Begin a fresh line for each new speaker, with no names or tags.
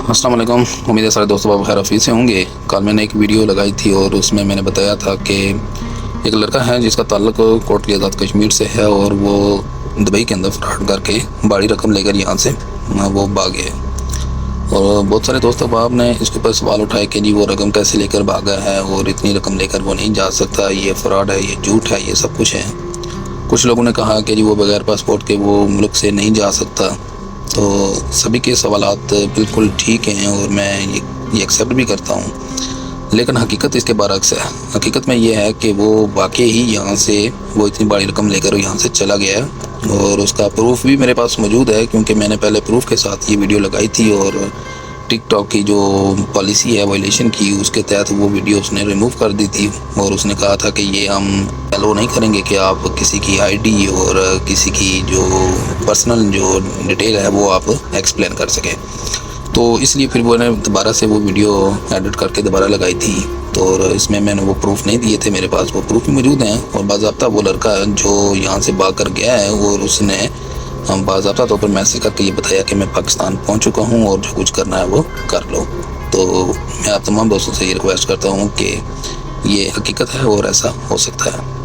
अस्सलाम वालेकुम। उम्मीद है सारे दोस्तों आप खैर हफीज़ से होंगे। कल मैंने एक वीडियो लगाई थी और उसमें मैंने बताया था कि एक लड़का है जिसका ताल्लुक कोटली आज़ाद कश्मीर से है और वो दुबई के अंदर फ्रॉड करके बड़ी रकम लेकर यहाँ से वो भागे है। और बहुत सारे दोस्त अहबाब ने इसके ऊपर सवाल उठाए कि जी वो रकम कैसे लेकर भागा है और इतनी रकम लेकर वो नहीं जा सकता, ये फ्रॉड है, ये झूठ है, ये सब कुछ है। कुछ लोगों ने कहा कि जी वो बगैर पासपोर्ट के वो मुल्क से नहीं जा सकता। तो सभी के सवालात बिल्कुल ठीक हैं और मैं ये एक्सेप्ट भी करता हूँ, लेकिन हकीकत इसके बरक्स है। हकीकत में ये है कि वो वाकई ही यहाँ से वो इतनी बड़ी रकम लेकर यहाँ से चला गया और उसका प्रूफ भी मेरे पास मौजूद है, क्योंकि मैंने पहले प्रूफ के साथ ये वीडियो लगाई थी और टिकटॉक की जो पॉलिसी है वायलेशन की, उसके तहत वो वीडियो उसने रिमूव कर दी थी और उसने कहा था कि ये हम अलो नहीं करेंगे कि आप किसी की आईडी और किसी की जो पर्सनल जो डिटेल है वो आप एक्सप्लेन कर सकें। तो इसलिए फिर वो ने दोबारा से वो वीडियो एडिट करके दोबारा लगाई थी। तो और इसमें मैंने वो प्रूफ नहीं दिए थे, मेरे पास वो प्रूफ भी मौजूद हैं। और बाज़ाब्ता वो लड़का जो यहाँ से भाग कर गया है और उसने हम बाज़ाब्ता तौर पर मैसेज करके ये बताया कि मैं पाकिस्तान पहुँच चुका हूँ और जो कुछ करना है वो कर लो। तो मैं आप तमाम दोस्तों से ये रिक्वेस्ट करता हूँ कि ये हकीकत है और ऐसा हो सकता है।